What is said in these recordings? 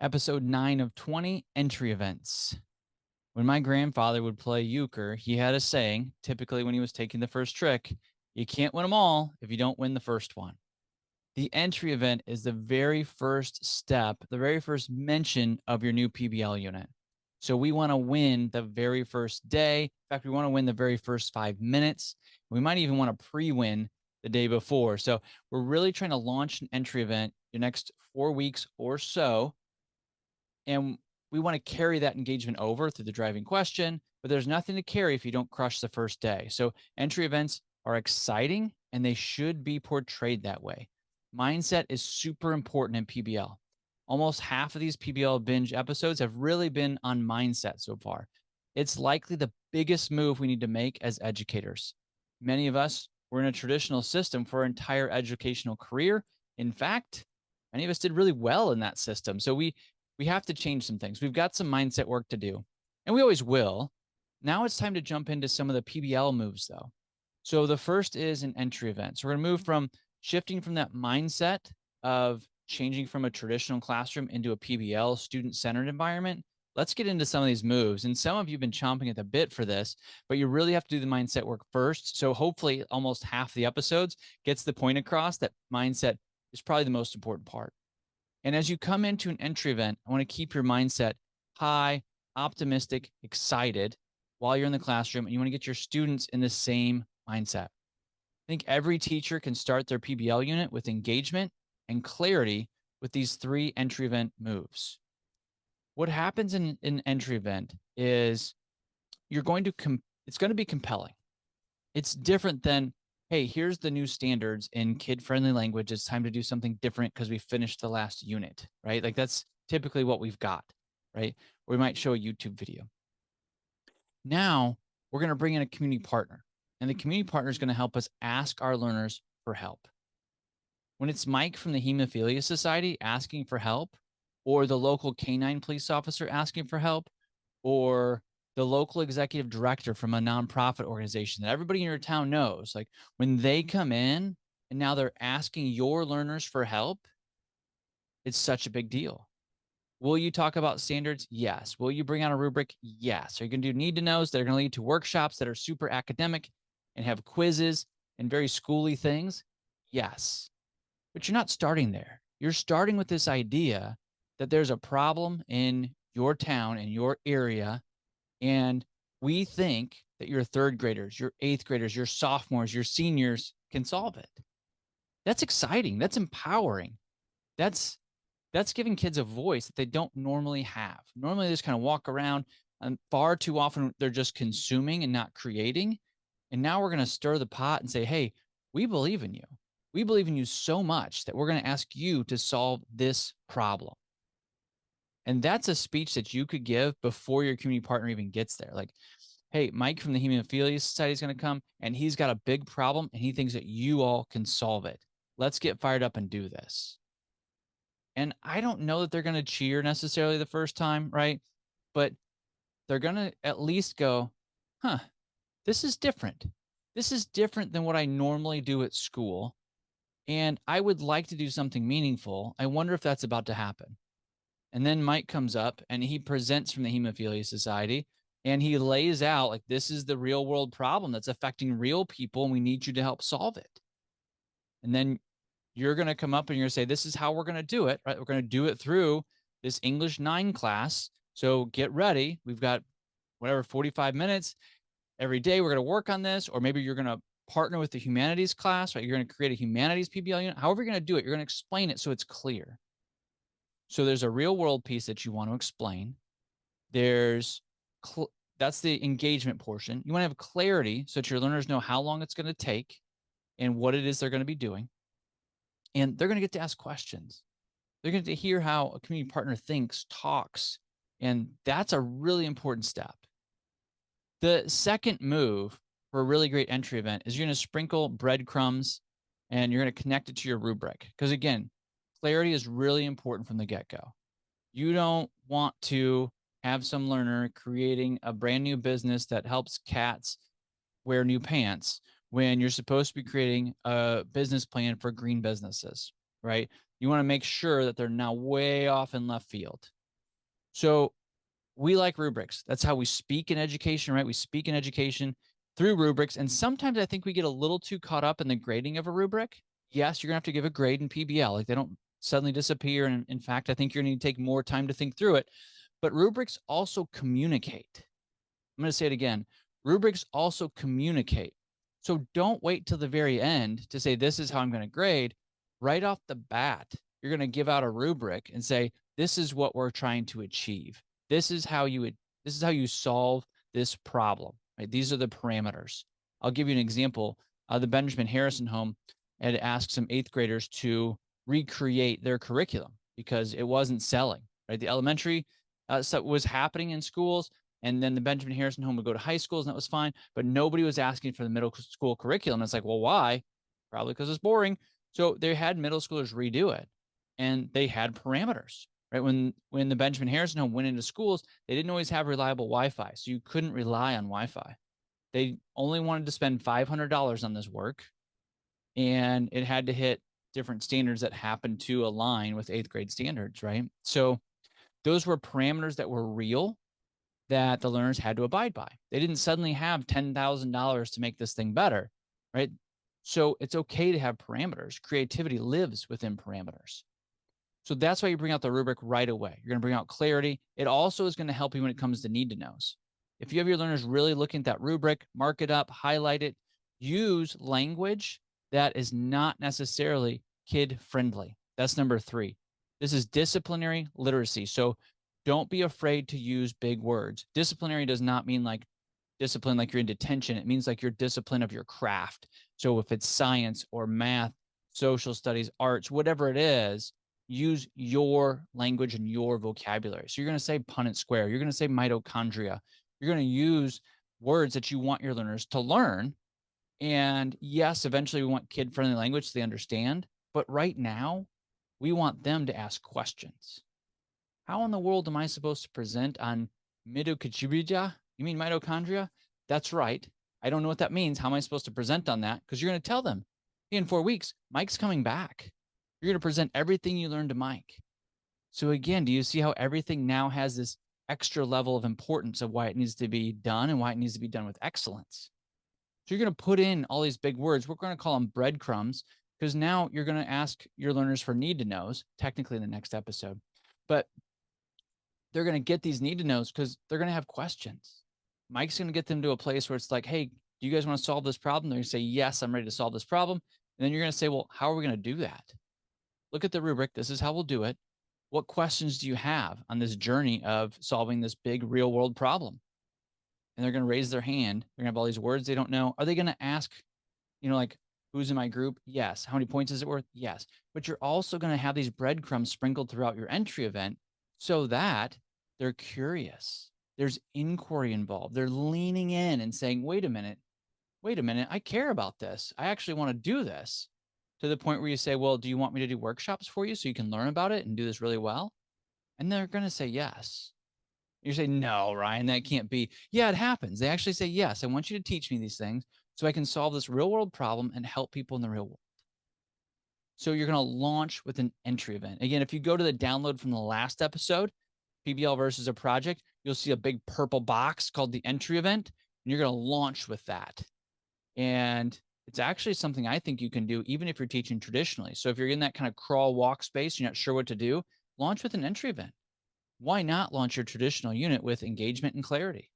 Episode 9 of 20, entry events. When my grandfather would play euchre, he had a saying, typically when he was taking the first trick, you can't win them all if you don't win the first one. The entry event is the very first step, the very first mention of your new PBL unit. So we want to win the very first day. In fact, we want to win the very first 5 minutes. We might even want to pre-win the day before. So we're really trying to launch an entry event your next 4 weeks or so. And we want to carry that engagement over through the driving question, but there's nothing to carry if you don't crush the first day. So entry events are exciting and they should be portrayed that way. Mindset is super important in PBL. Almost half of these PBL binge episodes have really been on mindset so far. It's likely the biggest move we need to make as educators. Many of us were in a traditional system for our entire educational career. In fact, many of us did really well in that system. So we have to change some things. We've got some mindset work to do, and we always will. Now it's time to jump into some of the PBL moves, though. So the first is an entry event. So we're going to move from shifting from that mindset of changing from a traditional classroom into a PBL student-centered environment. Let's get into some of these moves. And some of you have been chomping at the bit for this, but you really have to do the mindset work first. So hopefully almost half the episodes gets the point across that mindset is probably the most important part. And as you come into an entry event, I want to keep your mindset high, optimistic, excited while you're in the classroom, and you want to get your students in the same mindset. I think every teacher can start their PBL unit with engagement and clarity with these 3 entry event moves. What happens in an entry event is it's going to be compelling. It's different than, hey, here's the new standards in kid-friendly language. It's time to do something different because we finished the last unit, right? Like that's typically what we've got, right? Or we might show a YouTube video. Now we're going to bring in a community partner, and the community partner is going to help us ask our learners for help. When it's Mike from the Hemophilia Society asking for help, or the local canine police officer asking for help, or the local executive director from a nonprofit organization that everybody in your town knows, like when they come in and now they're asking your learners for help, it's such a big deal. Will you talk about standards? Yes. Will you bring out a rubric? Yes. Are you going to do need to knows that are going to lead to workshops that are super academic and have quizzes and very schooly things? Yes. But you're not starting there. You're starting with this idea that there's a problem in your town, in your area, and we think that your 3rd graders, your 8th graders, your sophomores, your seniors can solve it. That's exciting. That's empowering. That's giving kids a voice that they don't normally have. Normally, they just kind of walk around, and far too often they're just consuming and not creating. And now we're going to stir the pot and say, hey, we believe in you. We believe in you so much that we're going to ask you to solve this problem. And that's a speech that you could give before your community partner even gets there. Like, hey, Mike from the Hemophilia Society is going to come, and he's got a big problem, and he thinks that you all can solve it. Let's get fired up and do this. And I don't know that they're going to cheer necessarily the first time, right? But they're going to at least go, huh, this is different. This is different than what I normally do at school. And I would like to do something meaningful. I wonder if that's about to happen. And then Mike comes up and he presents from the Hemophilia Society, and he lays out like, this is the real world problem that's affecting real people, and we need you to help solve it. And then you're going to come up and you're going to say, this is how we're going to do it, right? We're going to do it through this English 9 class. So get ready. We've got whatever, 45 minutes every day. We're going to work on this. Or maybe you're going to partner with the humanities class, right? You're going to create a humanities PBL unit. However you're going to do it, you're going to explain it so it's clear. So there's a real world piece that you want to explain. That's the engagement portion. You want to have clarity so that your learners know how long it's going to take and what it is they're going to be doing. And they're going to get to ask questions. They're going to hear how a community partner thinks, talks, and that's a really important step. The second move for a really great entry event is you're going to sprinkle breadcrumbs and you're going to connect it to your rubric. Because again, clarity is really important from the get-go. You don't want to have some learner creating a brand new business that helps cats wear new pants when you're supposed to be creating a business plan for green businesses, right? You want to make sure that they're now way off in left field. So we like rubrics. That's how we speak in education, right? We speak in education through rubrics. And sometimes I think we get a little too caught up in the grading of a rubric. Yes, you're going to have to give a grade in PBL. Like they don't suddenly disappear. And in fact, I think you're going to need to take more time to think through it. But rubrics also communicate. I'm going to say it again. Rubrics also communicate. So don't wait till the very end to say, this is how I'm going to grade. Right off the bat, you're going to give out a rubric and say, this is what we're trying to achieve. This is how you solve this problem. Right? These are the parameters. I'll give you an example. The Benjamin Harrison home had asked some 8th graders to recreate their curriculum because it wasn't selling. Right? The elementary stuff was happening in schools, and then the Benjamin Harrison home would go to high schools, and that was fine. But nobody was asking for the middle school curriculum. It's like, well, why? Probably because it's boring. So they had middle schoolers redo it, and they had parameters. Right? When the Benjamin Harrison home went into schools, they didn't always have reliable Wi-Fi, so you couldn't rely on Wi-Fi. They only wanted to spend $500 on this work, and it had to hit different standards that happened to align with 8th grade standards, right? So those were parameters that were real that the learners had to abide by. They didn't suddenly have $10,000 to make this thing better, right? So it's okay to have parameters. Creativity lives within parameters. So that's why you bring out the rubric right away. You're going to bring out clarity. It also is going to help you when it comes to need to knows. If you have your learners really looking at that rubric, mark it up, highlight it, use language that is not necessarily kid friendly. That's number 3. This is disciplinary literacy. So don't be afraid to use big words. Disciplinary does not mean like discipline like you're in detention. It means like your discipline of your craft. So if it's science or math, social studies, arts, whatever it is, use your language and your vocabulary. So you're going to say Punnett square. You're going to say mitochondria. You're going to use words that you want your learners to learn. And yes, eventually we want kid-friendly language so they understand. But right now, we want them to ask questions. How in the world am I supposed to present on mitochondria? You mean mitochondria? That's right. I don't know what that means. How am I supposed to present on that? Because you're going to tell them, hey, in 4 weeks, Mike's coming back. You're going to present everything you learned to Mike. So again, do you see how everything now has this extra level of importance of why it needs to be done and why it needs to be done with excellence? So you're going to put in all these big words. We're going to call them breadcrumbs because now you're going to ask your learners for need to knows, technically in the next episode. But they're going to get these need to knows because they're going to have questions. Mike's going to get them to a place where it's like, hey, do you guys want to solve this problem? They're going to say, yes, I'm ready to solve this problem. And then you're going to say, well, how are we going to do that? Look at the rubric. This is how we'll do it. What questions do you have on this journey of solving this big real world problem? And they're going to raise their hand. They're going to have all these words they don't know. Are they going to ask, like, who's in my group? Yes. How many points is it worth? Yes. But you're also going to have these breadcrumbs sprinkled throughout your entry event so that they're curious. There's inquiry involved. They're leaning in and saying, wait a minute, I care about this. I actually want to do this, to the point where you say, well, do you want me to do workshops for you so you can learn about it and do this really well? And they're going to say yes. You say, no, Ryan, that can't be. Yeah, it happens. They actually say, yes, I want you to teach me these things so I can solve this real world problem and help people in the real world. So you're going to launch with an entry event. Again, if you go to the download from the last episode, PBL versus a project, you'll see a big purple box called the entry event, and you're going to launch with that. And it's actually something I think you can do even if you're teaching traditionally. So if you're in that kind of crawl walk space, you're not sure what to do, launch with an entry event. Why not launch your traditional unit with engagement and clarity,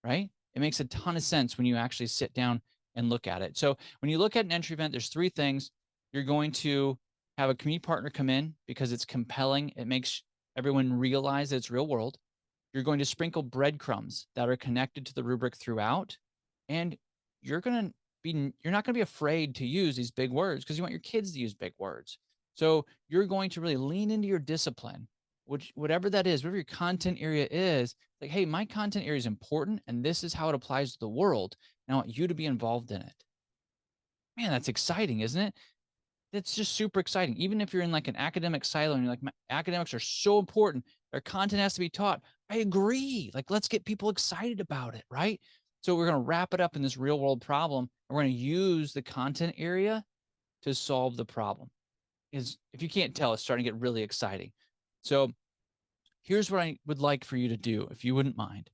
right? It makes a ton of sense when you actually sit down and look at it. So when you look at an entry event, there's 3 things. You're going to have a community partner come in because it's compelling. It makes everyone realize that it's real world. You're going to sprinkle breadcrumbs that are connected to the rubric throughout. And you're not going to be afraid to use these big words because you want your kids to use big words. So you're going to really lean into your discipline, whatever that is, whatever your content area is, like, hey, my content area is important and this is how it applies to the world. And I want you to be involved in it. Man, that's exciting, isn't it? It's just super exciting. Even if you're in like an academic silo and you're like, my academics are so important, their content has to be taught. I agree. Like, let's get people excited about it, right? So we're going to wrap it up in this real world problem. And we're going to use the content area to solve the problem. is, if you can't tell, it's starting to get really exciting. So here's what I would like for you to do, if you wouldn't mind.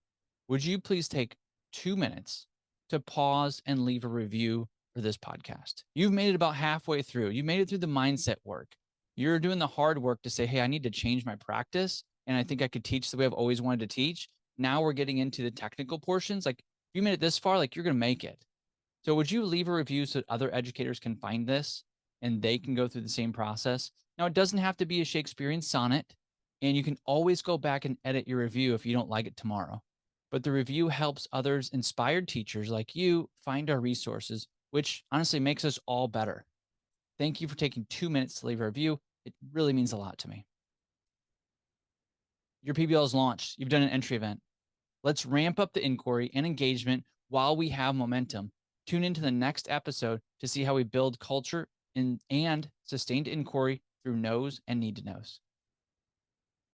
Would you please take 2 minutes to pause and leave a review for this podcast? You've made it about halfway through. You made it through the mindset work. You're doing the hard work to say, hey, I need to change my practice. And I think I could teach the way I've always wanted to teach. Now we're getting into the technical portions. Like, if you made it this far, like, you're going to make it. So would you leave a review so other educators can find this and they can go through the same process? Now, it doesn't have to be a Shakespearean sonnet, and you can always go back and edit your review if you don't like it tomorrow. But the review helps others, inspired teachers like you, find our resources, which honestly makes us all better. Thank you for taking 2 minutes to leave a review. It really means a lot to me. Your PBL is launched. You've done an entry event. Let's ramp up the inquiry and engagement while we have momentum. Tune into the next episode to see how we build culture and sustained inquiry through knows and need to knows.